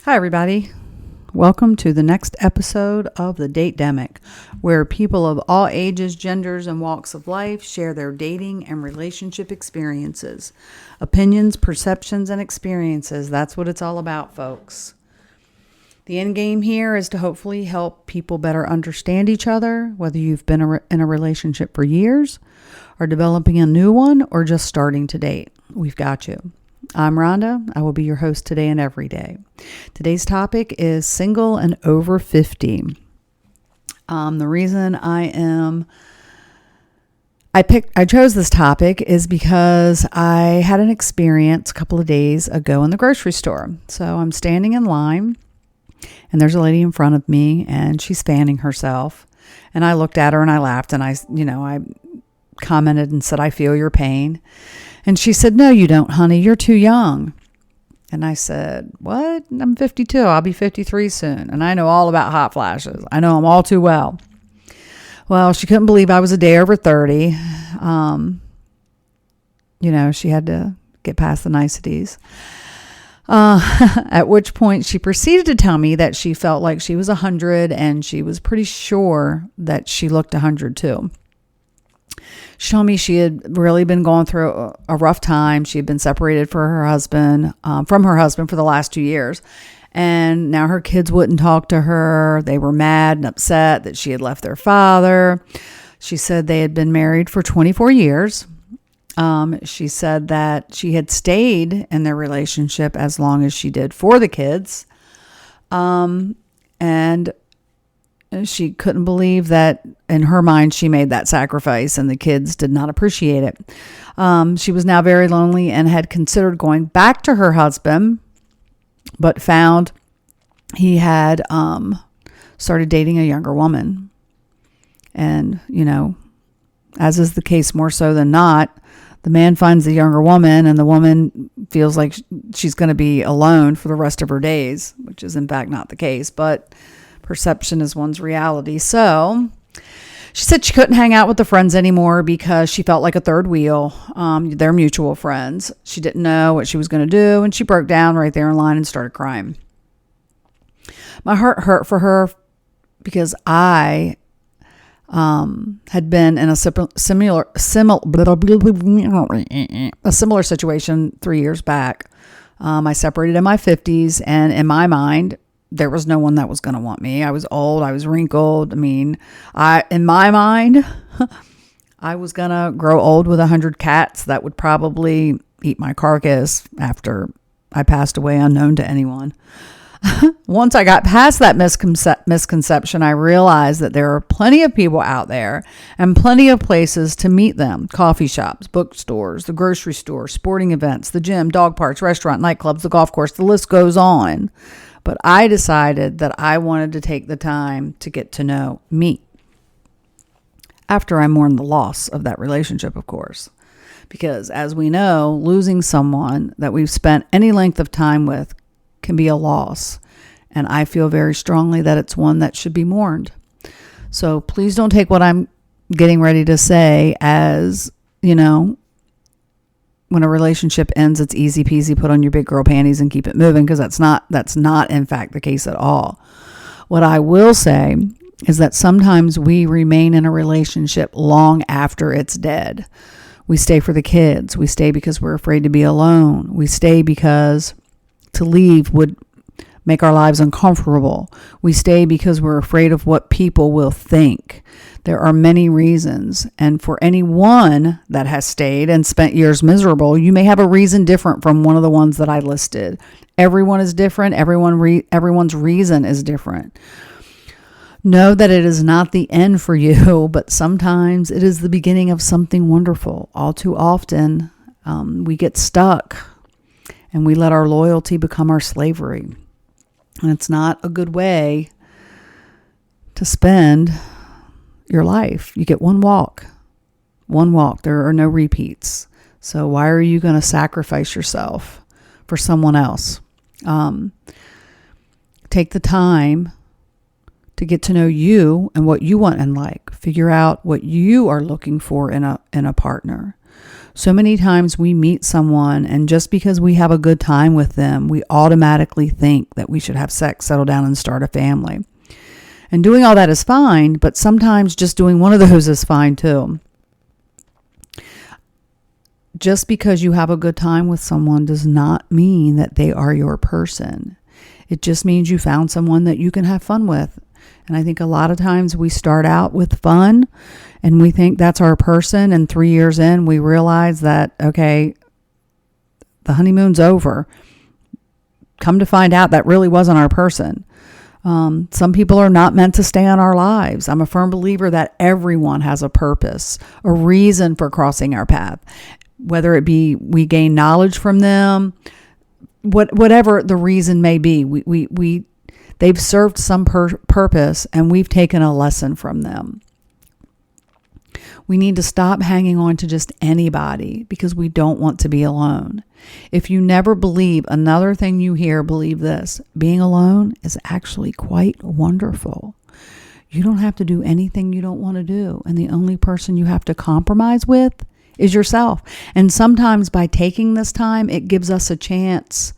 Hi, everybody. Welcome to the next episode of the Date-demic, where people of all ages, genders, and walks of life share their dating and relationship experiences. Opinions, perceptions, and experiences. That's what it's all about, folks. The end game here is to hopefully help people better understand each other, whether you've been in a relationship for years, or developing a new one, or just starting to date. We've got you. I'm Rhonda. I will be your host today and every day. Today's topic is single and over 50. The reason I chose this topic is because I had an experience a couple of days ago in the grocery store. So I'm standing in line and there's a lady in front of me and she's fanning herself. And I looked at her and I laughed and I commented and said, "I feel your pain." And she said, "No, you don't, honey. You're too young." And I said, "What? I'm 52. I'll be 53 soon. And I know all about hot flashes. I know them all too well." Well, she couldn't believe I was a day over 30. She had to get past the niceties. At which point she proceeded to tell me that she felt like she was 100 and she was pretty sure that she looked 100 too. She told me she had really been going through a rough time. She had been separated from her husband for the last 2 years. And now her kids wouldn't talk to her. They were mad and upset that she had left their father. She said they had been married for 24 years. She said that she had stayed in their relationship as long as she did for the kids. And she couldn't believe that in her mind she made that sacrifice and the kids did not appreciate it. She was now very lonely and had considered going back to her husband, but found he had started dating a younger woman. And, as is the case more so than not, the man finds the younger woman and the woman feels like she's going to be alone for the rest of her days, which is in fact not the case, but perception is one's reality. So she said she couldn't hang out with the friends anymore because she felt like a third wheel. They're mutual friends. She didn't know what she was going to do, and she broke down right there in line and started crying. My heart hurt for her because I had been in a similar situation 3 years back. I separated in my 50s, and in my mind, there was no one that was going to want me. I was old. I was wrinkled. In my mind, I was going to grow old with 100 cats that would probably eat my carcass after I passed away unknown to anyone. Once I got past that misconception, I realized that there are plenty of people out there and plenty of places to meet them. Coffee shops, bookstores, the grocery store, sporting events, the gym, dog parks, restaurant, nightclubs, the golf course, the list goes on. But I decided that I wanted to take the time to get to know me. After I mourned the loss of that relationship, of course. Because as we know, losing someone that we've spent any length of time with can be a loss. And I feel very strongly that it's one that should be mourned. So please don't take what I'm getting ready to say as, when a relationship ends, it's easy peasy, put on your big girl panties and keep it moving, because that's not in fact the case at all. What I will say is that sometimes we remain in a relationship long after it's dead. We stay for the kids. We stay because we're afraid to be alone. We stay because to leave would make our lives uncomfortable. We stay because we're afraid of what people will think. There are many reasons. And for anyone that has stayed and spent years miserable, you may have a reason different from one of the ones that I listed. Everyone is different. Everyone's reason is different. Know that it is not the end for you, but sometimes it is the beginning of something wonderful. All too often, we get stuck and we let our loyalty become our slavery. And it's not a good way to spend your life. You get one walk. There are no repeats. So why are you going to sacrifice yourself for someone else? Take the time to get to know you and what you want in life. Figure out what you are looking for in a partner. So many times we meet someone, and just because we have a good time with them, we automatically think that we should have sex, settle down, and start a family. And doing all that is fine, but sometimes just doing one of those is fine too. Just because you have a good time with someone does not mean that they are your person. It just means you found someone that you can have fun with. And I think a lot of times we start out with fun and we think that's our person. And 3 years in, we realize that, okay, the honeymoon's over. Come to find out that really wasn't our person. Some people are not meant to stay in our lives. I'm a firm believer that everyone has a purpose, a reason for crossing our path, whether it be we gain knowledge from them, whatever the reason may be. They've served some purpose, and we've taken a lesson from them. We need to stop hanging on to just anybody because we don't want to be alone. If you never believe another thing you hear, believe this: being alone is actually quite wonderful. You don't have to do anything you don't want to do. And the only person you have to compromise with is yourself. And sometimes by taking this time, it gives us a chance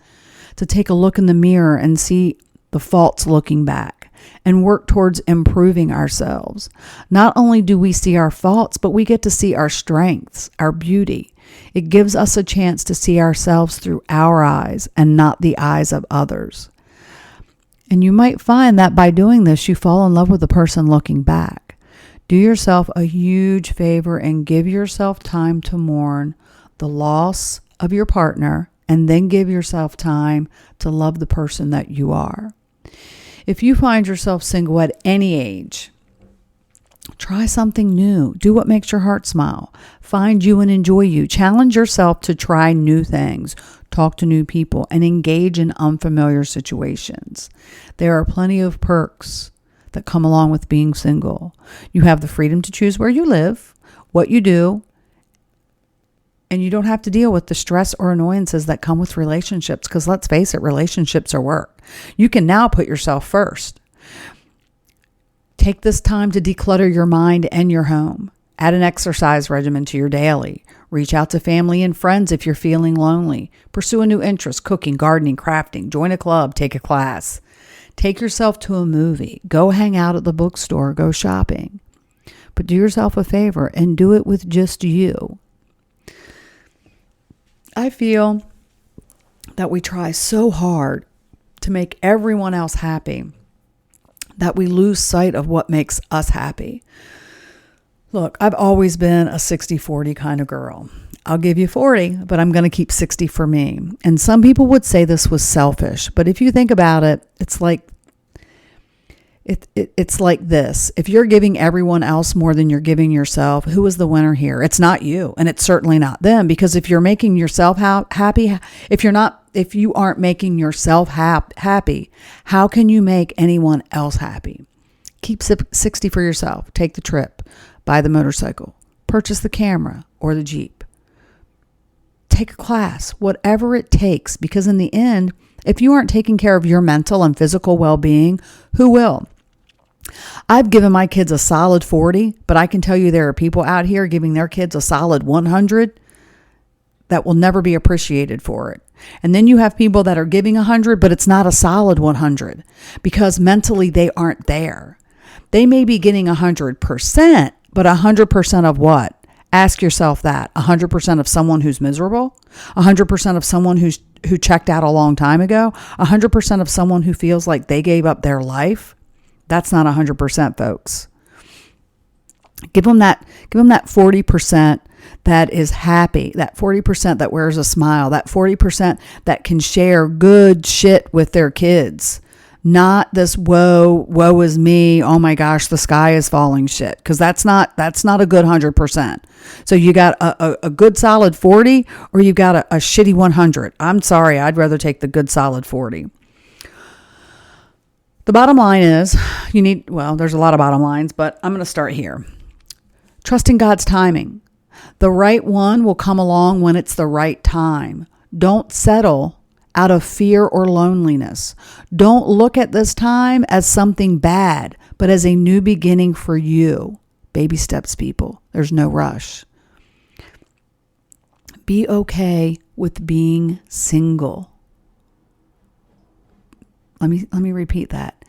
to take a look in the mirror and see the faults looking back and work towards improving ourselves. Not only do we see our faults, but we get to see our strengths, our beauty. It gives us a chance to see ourselves through our eyes and not the eyes of others. And you might find that by doing this, you fall in love with the person looking back. Do yourself a huge favor and give yourself time to mourn the loss of your partner, and then give yourself time to love the person that you are. If you find yourself single at any age, try something new. Do what makes your heart smile. Find you and enjoy you. Challenge yourself to try new things, talk to new people, and engage in unfamiliar situations. There are plenty of perks that come along with being single. You have the freedom to choose where you live, what you do, and you don't have to deal with the stress or annoyances that come with relationships, because let's face it, relationships are work. You can now put yourself first. Take this time to declutter your mind and your home. Add an exercise regimen to your daily. Reach out to family and friends if you're feeling lonely. Pursue a new interest: cooking, gardening, crafting. Join a club, take a class. Take yourself to a movie. Go hang out at the bookstore. Go shopping. But do yourself a favor and do it with just you. I feel that we try so hard to make everyone else happy that we lose sight of what makes us happy. Look, I've always been a 60-40 kind of girl. I'll give you 40, but I'm going to keep 60 for me. And some people would say this was selfish, but if you think about it, it's like this. If you're giving everyone else more than you're giving yourself, who is the winner here? It's not you, and it's certainly not them, because if you're making yourself happy, if you aren't making yourself happy, how can you make anyone else happy? Keep 60 for yourself. Take the trip, buy the motorcycle, purchase the camera or the Jeep. Take a class, whatever it takes, because in the end, if you aren't taking care of your mental and physical well-being, who will? I've given my kids a solid 40, but I can tell you there are people out here giving their kids a solid 100 that will never be appreciated for it. And then you have people that are giving 100, but it's not a solid 100 because mentally they aren't there. They may be getting 100%, but 100% of what? Ask yourself that. 100% of someone who's miserable? 100% of someone who checked out a long time ago? 100% of someone who feels like they gave up their life? That's not 100%, folks. Give them that 40% that is happy, that 40% that wears a smile, that 40% that can share good shit with their kids. Not this woe is me, oh my gosh, the sky is falling shit. Because that's not a good 100%. So you got a good solid 40 or you got a shitty 100. I'm sorry, I'd rather take the good solid 40. The bottom line is there's a lot of bottom lines, but I'm going to start here. Trusting God's timing. The right one will come along when it's the right time. Don't settle out of fear or loneliness. Don't look at this time as something bad, but as a new beginning for you. Baby steps, people. There's no rush. Be okay with being single. Let me repeat that.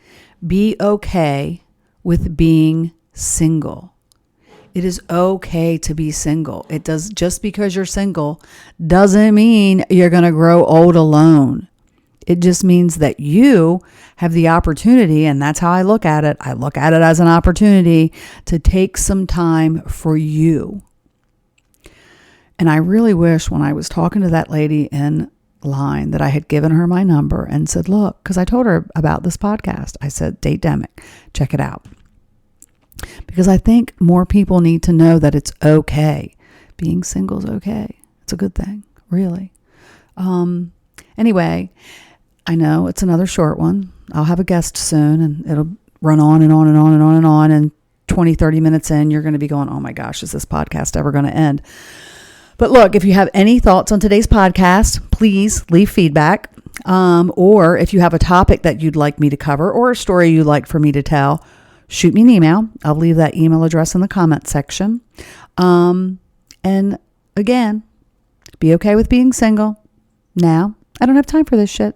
Be okay with being single. It is okay to be single. Just because you're single doesn't mean you're going to grow old alone. It just means that you have the opportunity, and that's how I look at it. I look at it as an opportunity to take some time for you. And I really wish when I was talking to that lady in line that I had given her my number and said, look, because I told her about this podcast. I said, Datedemic, check it out. Because I think more people need to know that it's okay. Being single is okay. It's a good thing, really. Anyway, I know it's another short one. I'll have a guest soon and it'll run on and on and on and on and on. And 20, 30 minutes in, you're going to be going, oh my gosh, is this podcast ever going to end? But look, if you have any thoughts on today's podcast, please leave feedback. Or if you have a topic that you'd like me to cover or a story you'd like for me to tell, shoot me an email. I'll leave that email address in the comment section. And again, be okay with being single. Now, I don't have time for this shit.